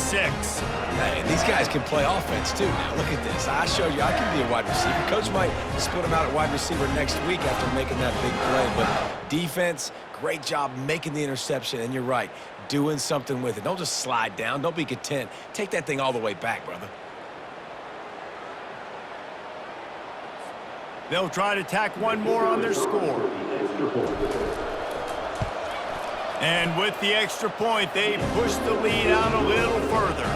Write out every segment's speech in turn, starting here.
six. Hey, these guys can play offense, too. Now, look at this. I showed you I can be a wide receiver. Coach might split him out at wide receiver next week after making that big play. But defense, great job making the interception. And you're right, doing something with it. Don't just slide down. Don't be content. Take that thing all the way back, brother. They'll try to tack one more on their score. And with the extra point, they push the lead out a little further.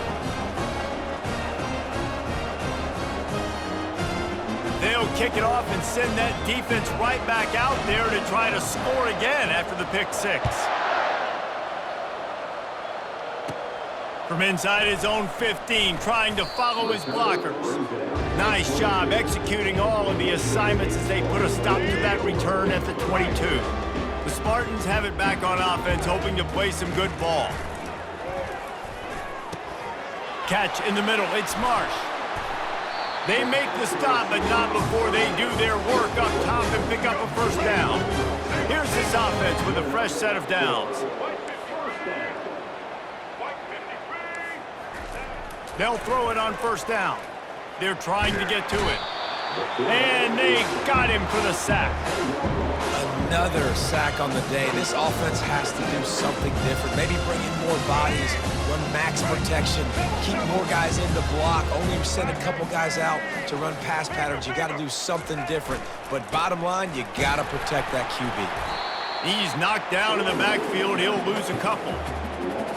They'll kick it off and send that defense right back out there to try to score again after the pick six. From inside his own 15, trying to follow his blockers. Nice job executing all of the assignments as they put a stop to that return at the 22. The Spartans have it back on offense, hoping to play some good ball. Catch in the middle, it's Marsh. They make the stop, but not before they do their work up top and pick up a first down. Here's this offense with a fresh set of downs. They'll throw it on first down. They're trying to get to it. And they got him for the sack. Another sack on the day. This offense has to do something different. Maybe bring in more bodies, run max protection, keep more guys in the block, only send a couple guys out to run pass patterns. You got to do something different. But bottom line, you got to protect that QB. He's knocked down in the backfield. He'll lose a couple.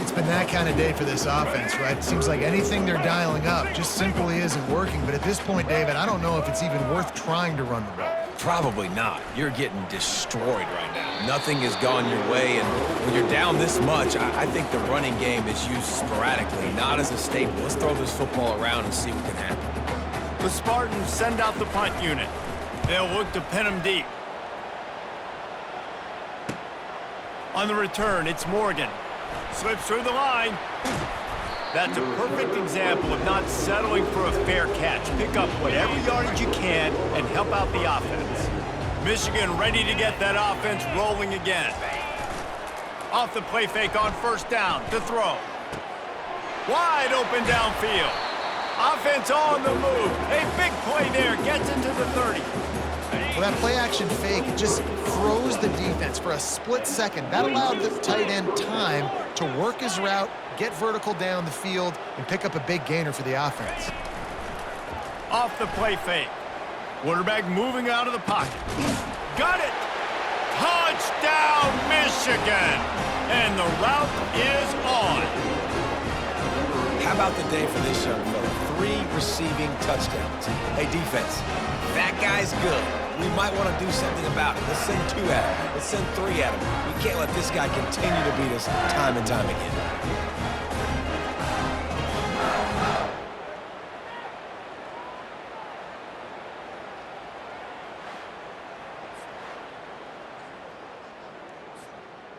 It's been that kind of day for this offense, right? It seems like anything they're dialing up just simply isn't working. But at this point, David, I don't know if it's even worth trying to run the ball. Probably not. You're getting destroyed right now. Nothing has gone your way, and when you're down this much, I think the running game is used sporadically, not as a staple. Let's throw this football around and see what can happen. The Spartans send out the punt unit. They'll look to pin them deep. On the return, it's Morgan. Slips through the line. That's a perfect example of not settling for a fair catch. Pick up whatever yardage you can and help out the offense. Michigan ready to get that offense rolling again. Off the play fake on first down to throw. Wide open downfield. Offense on the move. A big play there. Gets into the 30. Well, that play-action fake just froze the defense for a split second. That allowed the tight end time to work his route, get vertical down the field, and pick up a big gainer for the offense. Off the play fake. Quarterback moving out of the pocket. Got it! Touchdown, Michigan! And the route is on. How about the day for this young fella? 3 receiving touchdowns. Hey, defense, that guy's good. We might want to do something about it. Let's send 2 at him. Let's send 3 at him. We can't let this guy continue to beat us time and time again.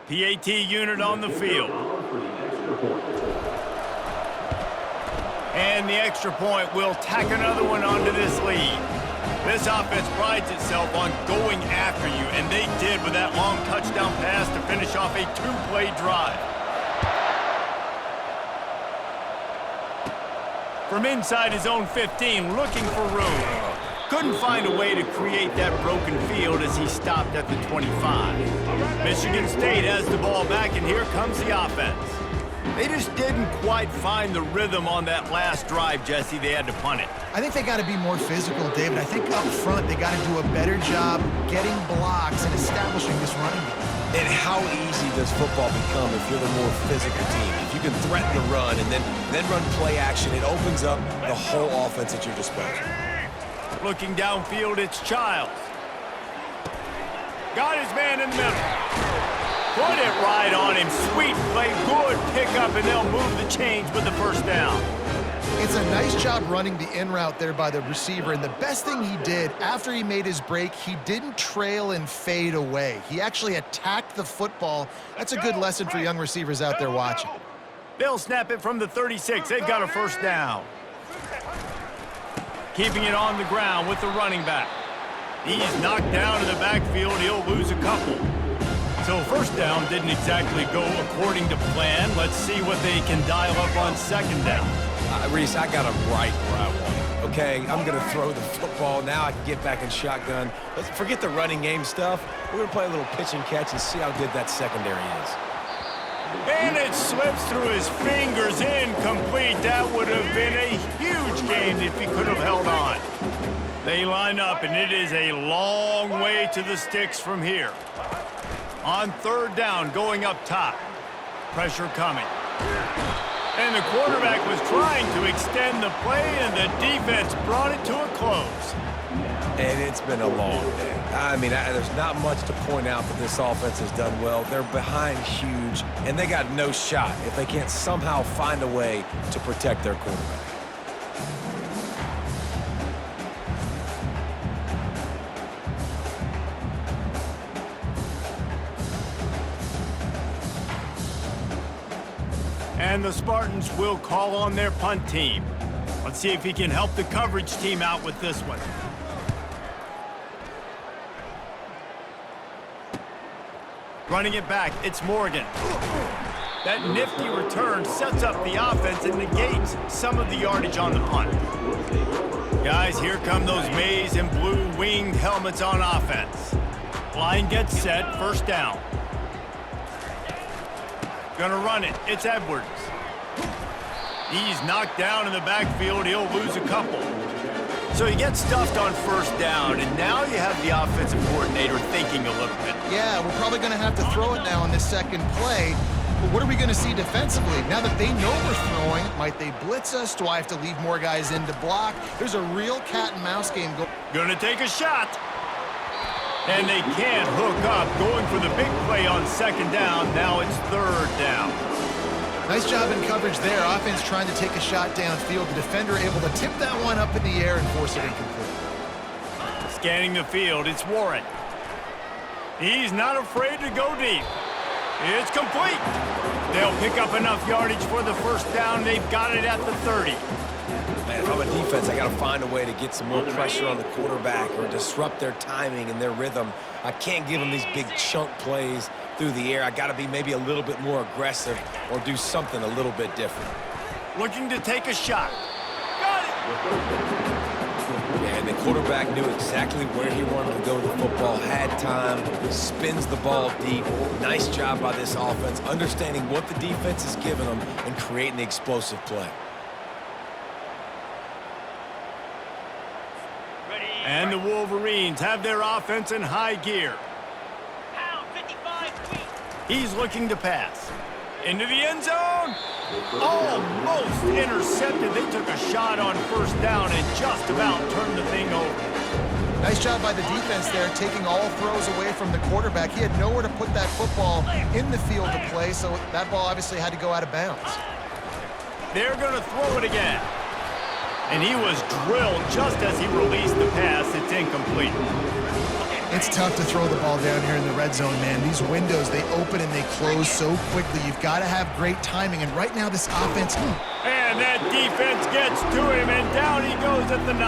PAT unit on the field. And the extra point will tack another one onto this lead. This offense prides itself on going after you, and they did with that long touchdown pass to finish off a 2-play drive. From inside his own 15, looking for room. Couldn't find a way to create that broken field as he stopped at the 25. Michigan State has the ball back, and here comes the offense. They just didn't quite find the rhythm on that last drive, Jesse. They had to punt it. I think they got to be more physical, David. I think up front they got to do a better job getting blocks and establishing this running game. And how easy does football become if you're the more physical team? If you can threaten the run and then run play action, it opens up the whole offense at your disposal. Looking downfield, it's Childs. Got his man in the middle. Put it right on him. Sweet play, good pickup, and they'll move the chains with the first down. It's a nice job running the in route there by the receiver, and the best thing he did after he made his break, he didn't trail and fade away. He actually attacked the football. That's a good lesson for young receivers out there watching. They'll snap it from the 36. They've got a first down. Keeping it on the ground with the running back. He's knocked down in the backfield. He'll lose a couple. So first down didn't exactly go according to plan. Let's see what they can dial up on second down. Reese, I got him right where I want him. Okay, I'm going to throw the football. Now I can get back in shotgun. Let's forget the running game stuff. We're going to play a little pitch and catch and see how good that secondary is. And it slips through his fingers, incomplete. That would have been a huge gain if he could have held on. They line up, and it is a long way to the sticks from here. On third down, going up top. Pressure coming. And the quarterback was trying to extend the play, and the defense brought it to a close. And it's been a long day. I mean, there's not much to point out that this offense has done well. They're behind huge, and they got no shot if they can't somehow find a way to protect their quarterback. And the Spartans will call on their punt team. Let's see if he can help the coverage team out with this one. Running it back, it's Morgan. That nifty return sets up the offense and negates some of the yardage on the punt. Guys, here come those maize and blue winged helmets on offense. Line gets set, first down. Gonna run it, it's Edwards. He's knocked down in the backfield, he'll lose a couple. So he gets stuffed on first down, and now you have the offensive coordinator thinking a little bit. Yeah, we're probably going to have to throw it now on this second play. But what are we going to see defensively? Now that they know we're throwing, might they blitz us? Do I have to leave more guys in to block? There's a real cat and mouse game going. Gonna take a shot. And they can't hook up, going for the big play on second down. Now it's third down. Nice job in coverage there. Offense trying to take a shot downfield. The defender able to tip that one up in the air and force it incomplete. Scanning the field, it's Warren. He's not afraid to go deep. It's complete. They'll pick up enough yardage for the first down. They've got it at the 30. Man, if I'm a defense, I got to find a way to get some more pressure on the quarterback or disrupt their timing and their rhythm. I can't give them these big chunk plays through the air. I got to be maybe a little bit more aggressive or do something a little bit different. Looking to take a shot. Got it. And the quarterback knew exactly where he wanted to go with the football, had time, spins the ball deep. Nice job by this offense, understanding what the defense is giving them and creating the explosive play. And the Wolverines have their offense in high gear. He's looking to pass. Into the end zone. Almost intercepted. They took a shot on first down and just about turned the thing over. Nice job by the defense there, taking all throws away from the quarterback. He had nowhere to put that football in the field to play, so that ball obviously had to go out of bounds. They're going to throw it again. And he was drilled just as he released the pass. It's incomplete. It's tough to throw the ball down here in the red zone, man. These windows, they open and they close so quickly. You've got to have great timing, and right now this offense... And that defense gets to him, and down he goes at the 9.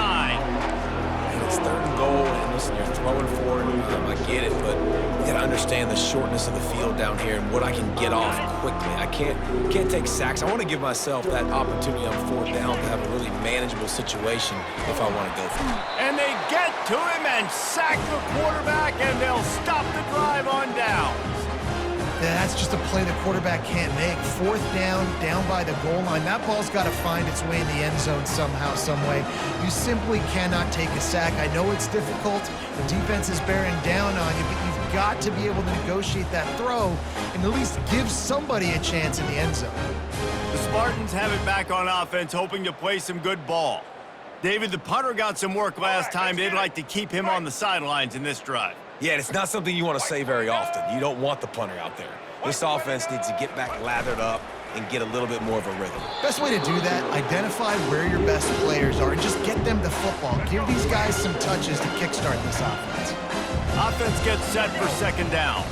And it's third and goal, and listen, you're throwing for it. I get it, but you got to understand the shortness of the field down here and what I can get off quickly. I can't take sacks. I want to give myself that opportunity on fourth down to have a really manageable situation if I want to go for it. And they get to him and sack the quarterback, and they'll stop the drive on downs. Yeah, that's just a play the quarterback can't make. Fourth down, down by the goal line. That ball's got to find its way in the end zone somehow, some way. You simply cannot take a sack. I know it's difficult. The defense is bearing down on you, but you've got to be able to negotiate that throw and at least give somebody a chance in the end zone. The Spartans have it back on offense, hoping to play some good ball. David, the punter got some work last time. They'd like to keep him on the sidelines in this drive. Yeah, it's not something you want to say very often. You don't want the punter out there. This offense needs to get back lathered up and get a little bit more of a rhythm. Best way to do that, identify where your best players are and just get them the football. Give these guys some touches to kickstart this offense. Offense gets set for second down.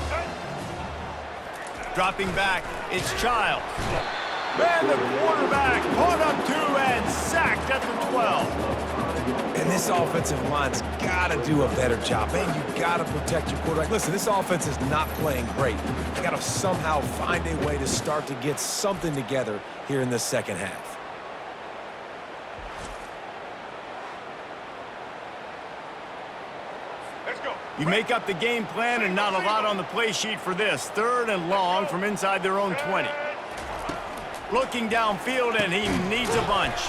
Dropping back, it's Childs. And the quarterback caught up to and sacked at the 12. And Man, this offensive line's got to do a better job. Man, you got to protect your quarterback. Listen, this offense is not playing great. They got to somehow find a way to start to get something together here in the second half. You make up the game plan and not a lot on the play sheet for this. 3rd and long from inside their own 20. Looking downfield, and he needs a bunch.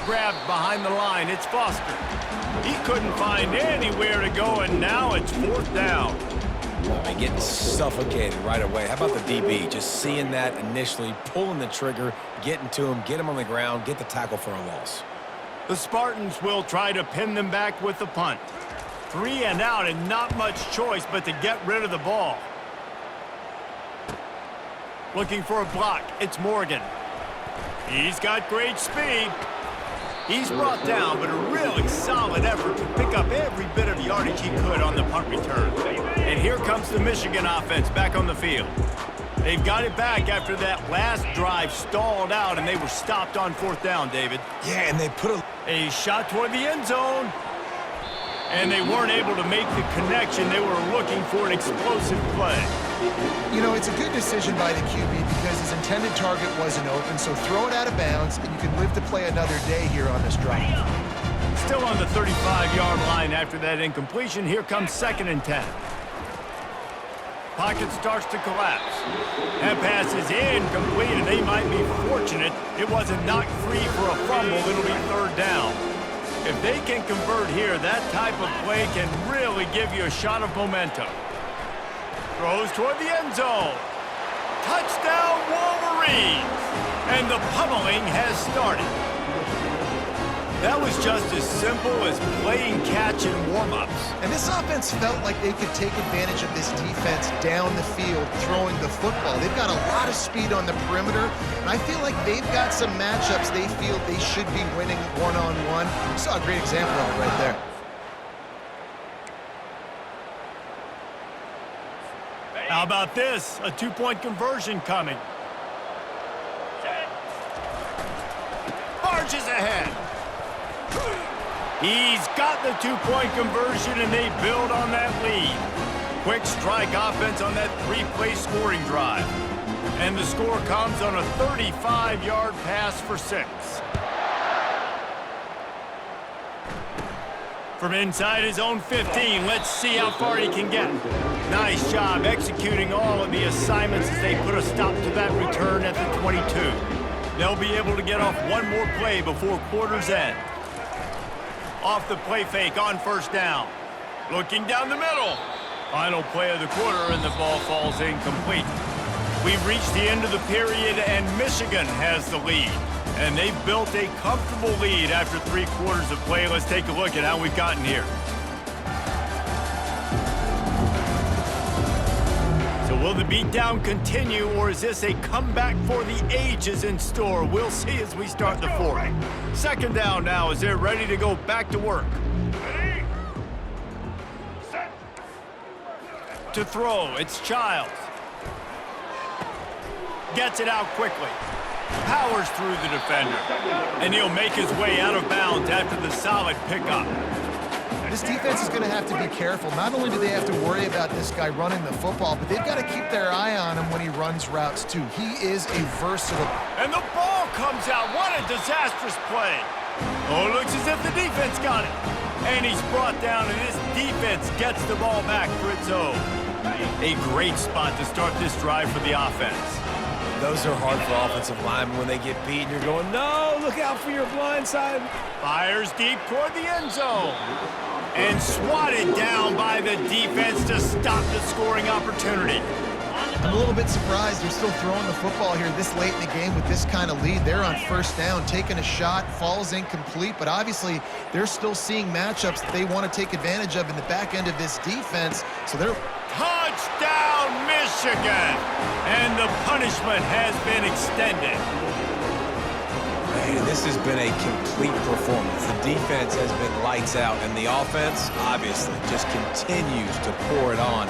Grabbed behind the line, it's Foster. He couldn't find anywhere to go, and now it's 4th down. And getting suffocated right away. How about the DB? Just seeing that initially, pulling the trigger, getting to him, get him on the ground, get the tackle for a loss. The Spartans will try to pin them back with the punt. 3 and out, and not much choice but to get rid of the ball. Looking for a block, it's Morgan. He's got great speed. He's brought down, but a really solid effort to pick up every bit of yardage he could on the punt return. And here comes the Michigan offense back on the field. They've got it back after that last drive stalled out, and they were stopped on 4th down, David. Yeah, and they put a shot toward the end zone. And they weren't able to make the connection. They were looking for an explosive play. You know, it's a good decision by the QB because his intended target wasn't open, so throw it out of bounds, and you can live to play another day here on this drive. Still on the 35-yard line after that incompletion. Here comes 2nd and 10. Pocket starts to collapse. That pass is incomplete, and they might be fortunate it wasn't knocked free for a fumble. It'll be 3rd down. If they can convert here, that type of play can really give you a shot of momentum. Throws toward the end zone. Touchdown, Wolverines! And the pummeling has started. That was just as simple as playing catch in warm-ups. And this offense felt like they could take advantage of this defense down the field throwing the football. They've got a lot of speed on the perimeter, and I feel like they've got some matchups they feel they should be winning one-on-one. We saw a great example of it right there. How about this? A 2-point conversion coming. Barges ahead. He's got the 2-point conversion, and they build on that lead. Quick strike offense on that 3-play scoring drive. And the score comes on a 35-yard pass for 6. From inside his own 15, let's see how far he can get. Nice job executing all of the assignments as they put a stop to that return at the 22. They'll be able to get off one more play before quarter's end. Off the play fake on 1st down. Looking down the middle. Final play of the quarter, and the ball falls incomplete. We've reached the end of the period, and Michigan has the lead. And they've built a comfortable lead after 3 quarters of play. Let's take a look at how we've gotten here. So will the beatdown continue, or is this a comeback for the ages in store? We'll see as we start the 4th. 2nd down now as they're ready to go back to work. Ready? Set. To throw, it's Childs. Gets it out quickly. Powers through the defender. And he'll make his way out of bounds after the solid pickup. This defense is going to have to be careful. Not only do they have to worry about this guy running the football, but they've got to keep their eye on him when he runs routes, too. He is a versatile. And the ball comes out. What a disastrous play. Oh, it looks as if the defense got it. And he's brought down, and this defense gets the ball back for its own. A great spot to start this drive for the offense. Those are hard for offensive linemen when they get beat and you're going, no, look out for your blind side. Fires deep toward the end zone. And swatted down by the defense to stop the scoring opportunity. I'm a little bit surprised they're still throwing the football here this late in the game with this kind of lead. They're on 1st down, taking a shot, falls incomplete, but obviously they're still seeing matchups that they want to take advantage of in the back end of this defense. So they're... Touchdown, Michigan! And the punishment has been extended. Man, this has been a complete performance. The defense has been lights out, and the offense, obviously, just continues to pour it on.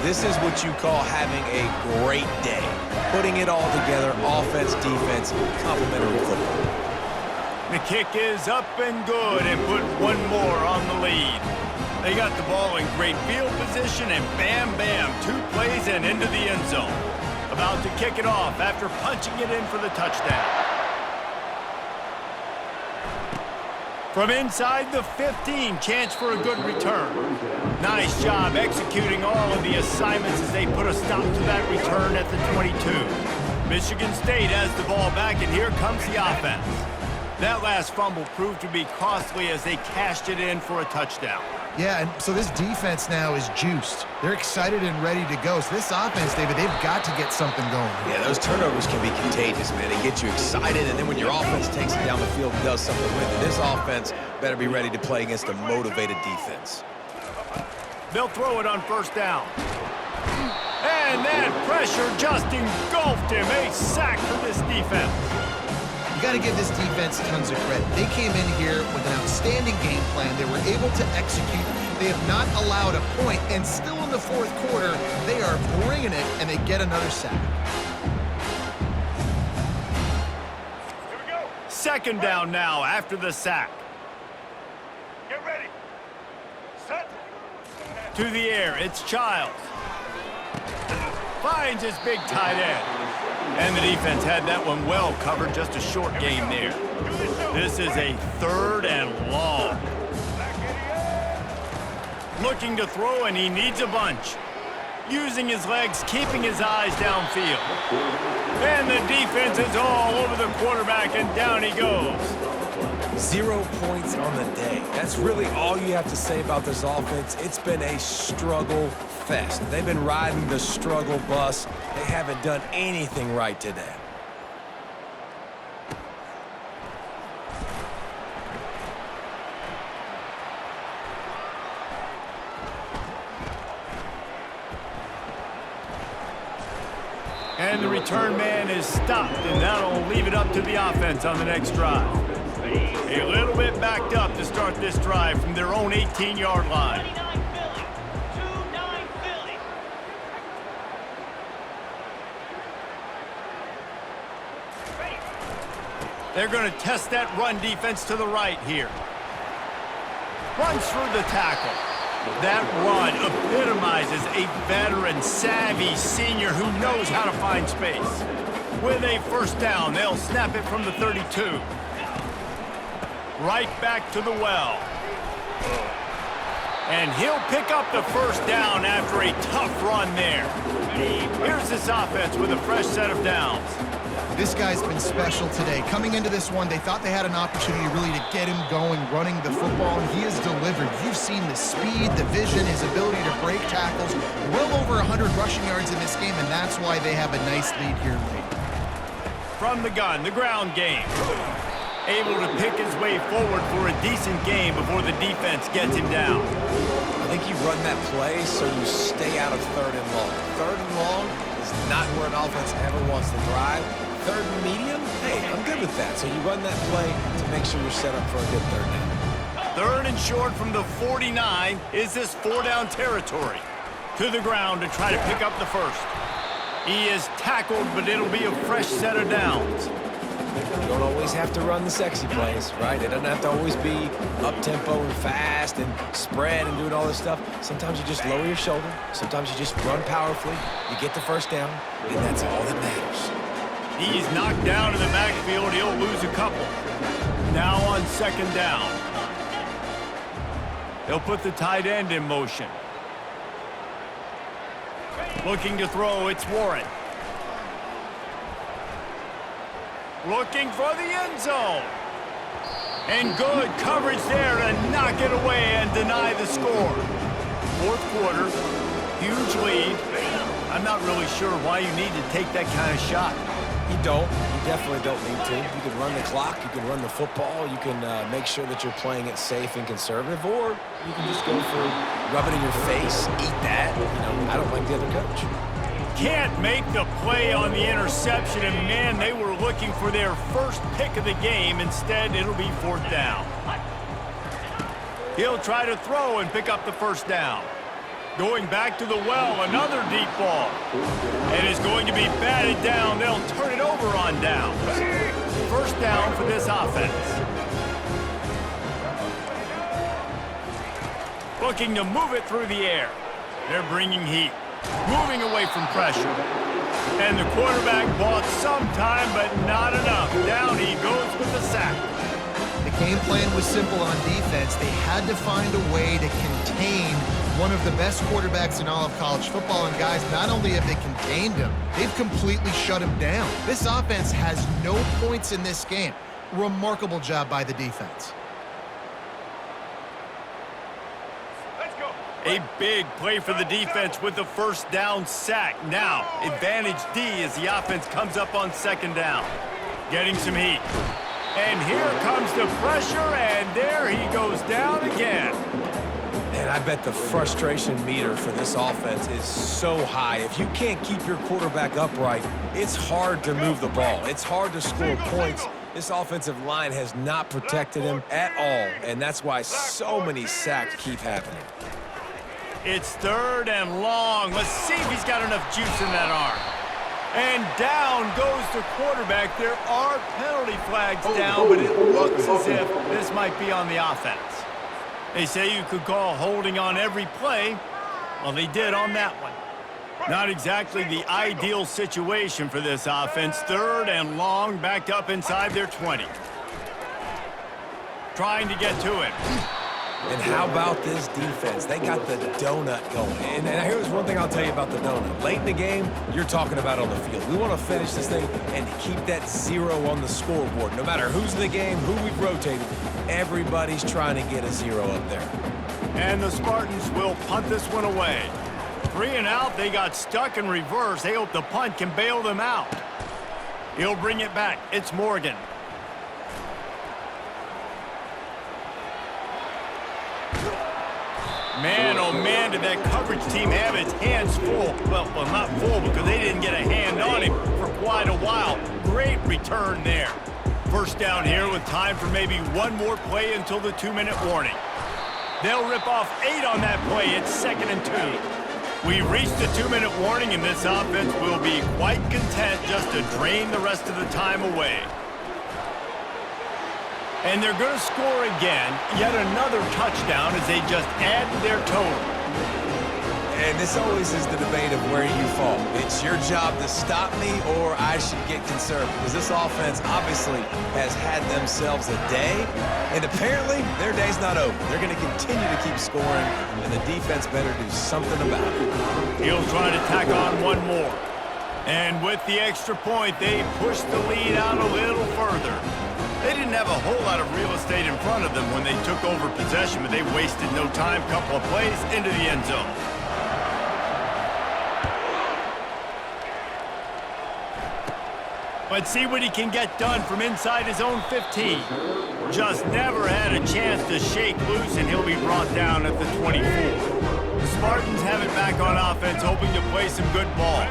This is what you call having a great day. Putting it all together, offense, defense, complementary football. The kick is up and good and put one more on the lead. They got the ball in great field position and bam, bam, 2 plays and into the end zone. About to kick it off after punching it in for the touchdown. From inside the 15, chance for a good return. Nice job executing all of the assignments as they put a stop to that return at the 22. Michigan State has the ball back, and here comes the offense. That last fumble proved to be costly as they cashed it in for a touchdown. Yeah, and so this defense now is juiced. They're excited and ready to go. So this offense, David, they've got to get something going. Yeah, those turnovers can be contagious, man. They get you excited, and then when your offense takes it down the field and does something with it, this offense better be ready to play against a motivated defense. They'll throw it on first down. And that pressure just engulfed him. A sack for this defense. You got to give this defense tons of credit. They came in here with an outstanding game plan. They were able to execute. They have not allowed a point, and still in the fourth quarter, they are bringing it, and they get another sack. Here we go. Second down now after the sack. Get ready. Set. To the air, it's Childs. Finds his big tight end. And the defense had that one well covered, just a short game there. This is a 3rd and long. Looking to throw, and he needs a bunch. Using his legs, keeping his eyes downfield. And the defense is all over the quarterback, and down he goes. 0 points on the day. That's really all you have to say about this offense. It's been a struggle fest. They've been riding the struggle bus. They haven't done anything right today. And the return man is stopped, and that'll leave it up to the offense on the next drive. A little bit backed up to start this drive from their own 18-yard line. They're going to test that run defense to the right here. Runs through the tackle. That run epitomizes a veteran, savvy senior who knows how to find space. With a first down, they'll snap it from the 32. Right back to the well. And he'll pick up the first down after a tough run there. Here's this offense with a fresh set of downs. This guy's been special today. Coming into this one, they thought they had an opportunity really to get him going, running the football, and he has delivered. You've seen the speed, the vision, his ability to break tackles. Well over 100 rushing yards in this game, and that's why they have a nice lead here late. From the gun, the ground game. Able to pick his way forward for a decent game before the defense gets him down. I think you run that play so you stay out of 3rd and long. 3rd and long is not where an offense ever wants to thrive. 3rd and medium, hey, I'm good with that. So you run that play to make sure you're set up for a good 3rd down. 3rd and short from the 49 is this 4-down territory. To the ground to try to pick up the first. He is tackled, but it'll be a fresh set of downs. You don't always have to run the sexy plays, right? It doesn't have to always be up-tempo and fast and spread and doing all this stuff. Sometimes you just lower your shoulder. Sometimes you just run powerfully. You get the first down, and that's all that matters. He's knocked down in the backfield. He'll lose a couple. Now on 2nd down. They'll put the tight end in motion. Looking to throw, it's Warren. Looking for the end zone. And good coverage there to knock it away and deny the score. 4th quarter, huge lead. I'm not really sure why you need to take that kind of shot. You don't. You definitely don't need to. You can run the clock. You can run the football. You can make sure that you're playing it safe and conservative, or you can just go for rub it in your face, eat that. You know, I don't like the other coach. Can't make the play on the interception, and man, they were looking for their first pick of the game. Instead, it'll be 4th down. He'll try to throw and pick up the first down. Going back to the well, another deep ball. And it's going to be batted down. They'll turn it over on downs. First down for this offense. looking to move it through the air. They're bringing heat, moving away from pressure. And the quarterback bought some time, but not enough. Down he goes with the sack. The game plan was simple on defense. They had to find a way to contain one of the best quarterbacks in all of college football. And guys, not only have they contained him, they've completely shut him down. This offense has no points in this game. Remarkable job by the defense. A big play for the defense with the first down sack. Now, advantage D as the offense comes up on second down. Getting some heat. And here comes the pressure, and there he goes down again. And I bet the frustration meter for this offense is so high. If you can't keep your quarterback upright, it's hard to move the ball. It's hard to score points. This offensive line has not protected him at all, and that's why so many sacks keep happening. It's third and long. Let's see if he's got enough juice in that arm. And down goes the quarterback. There are penalty flags down, but it looks as if this might be on the offense. They say you could call holding on every play. Well, they did on that one. Not exactly the ideal situation for this offense. Third and long, backed up inside their 20. Trying to get to it. And how about this defense? They got the donut going. And here's one thing I'll tell you about the donut. Late in the game, you're talking about on the field. We want to finish this thing and keep that 0 on the scoreboard. No matter who's in the game, who we've rotated, everybody's trying to get a 0 up there. And the Spartans will punt this one away. 3 and out, they got stuck in reverse. They hope the punt can bail them out. He'll bring it back. It's Morgan. Man, oh man, did that coverage team have its hands full. Well, not full because they didn't get a hand on him for quite a while. Great return there. First down here with time for maybe one more play until the 2-minute warning. They'll rip off 8 on that play. It's 2nd and 2. We reached the 2-minute warning, and this offense will be quite content just to drain the rest of the time away. And they're going to score again, yet another touchdown as they just add to their total. And this always is the debate of where you fall. It's your job to stop me or I should get concerned because this offense obviously has had themselves a day, and apparently their day's not over. They're going to continue to keep scoring, and the defense better do something about it. He'll try to tack on one more. And with the extra point, they push the lead out a little further. They didn't have a whole lot of real estate in front of them when they took over possession, but they wasted no time. Couple of plays into the end zone. Let's see what he can get done from inside his own 15. Just never had a chance to shake loose, and he'll be brought down at the 24. The Spartans have it back on offense, hoping to play some good ball.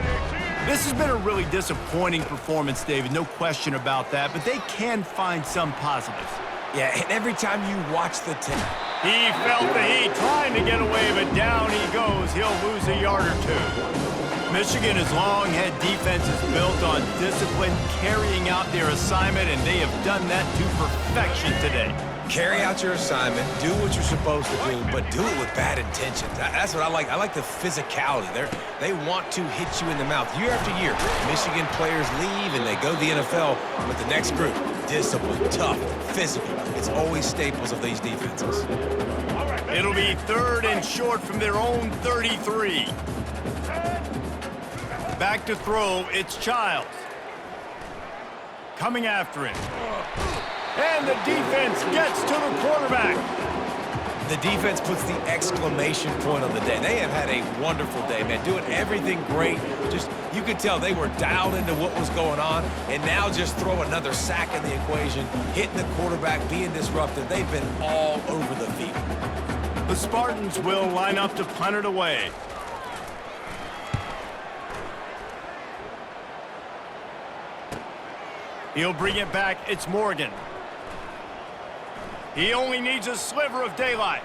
This has been a really disappointing performance, David, no question about that, but they can find some positives. Yeah, and every time you watch the tape. He felt the heat, trying to get away, but down he goes. He'll lose a yard or two. Michigan has long had defenses built on discipline, carrying out their assignment, and they have done that to perfection today. Carry out your assignment, do what you're supposed to do, but do it with bad intentions. That's what I like. I like the physicality. They want to hit you in the mouth year after year. Michigan players leave and they go to the NFL with the next group. Discipline, tough, physical. It's always staples of these defenses. It'll be 3rd and short from their own 33. Back to throw, it's Childs. Coming after him. And the defense gets to the quarterback. The defense puts the exclamation point on the day. They have had a wonderful day, man, doing everything great. Just, you could tell they were dialed into what was going on, and now just throw another sack in the equation, hitting the quarterback, being disruptive. They've been all over the field. The Spartans will line up to punt it away. He'll bring it back. It's Morgan. He only needs a sliver of daylight.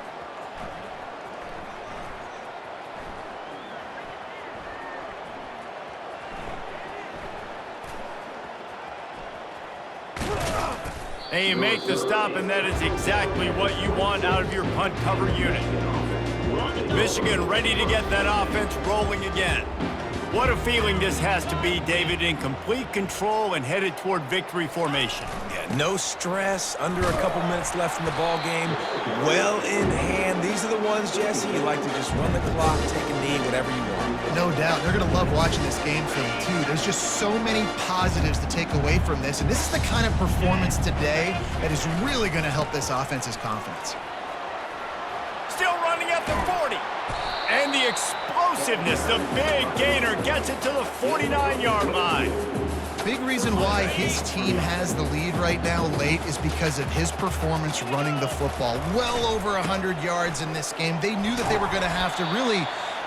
And you make the stop, and that is exactly what you want out of your punt cover unit. Michigan ready to get that offense rolling again. What a feeling this has to be, David, in complete control and headed toward victory formation. Yeah, no stress, under a couple minutes left in the ball game, well in hand. These are the ones, Jesse, you like to just run the clock, take a knee, whatever you want. No doubt. They're going to love watching this game film, too. There's just so many positives to take away from this, and this is the kind of performance today that is really going to help this offense's confidence. Still running at the 40. And the explosiveness, the big gainer gets it to the 49-yard line. Big reason why his team has the lead right now late is because of his performance running the football. Well over 100 yards in this game. They knew that they were going to have to really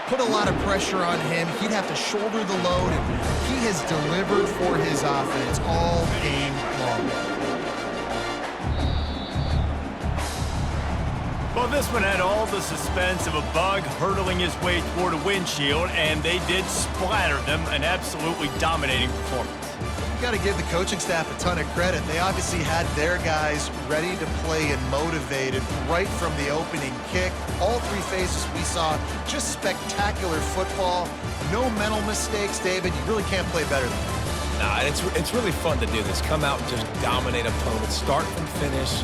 put a lot of pressure on him. He'd have to shoulder the load, and he has delivered for his offense all game long. Well, this one had all the suspense of a bug hurtling his way toward a windshield, and they did splatter them, an absolutely dominating performance. You got to give the coaching staff a ton of credit. They obviously had their guys ready to play and motivated right from the opening kick. All three phases we saw, just spectacular football. No mental mistakes, David. You really can't play better than that. Nah, it's really fun to do this. Come out and just dominate opponents, start from finish,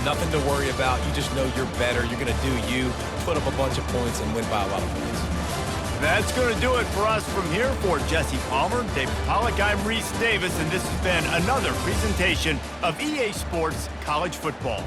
nothing to worry about. You just know you're better. You're going to do you, put up a bunch of points, and win by a lot of points. That's going to do it for us from here. For Jesse Palmer, David Pollack, I'm Reese Davis, and this has been another presentation of EA Sports College Football.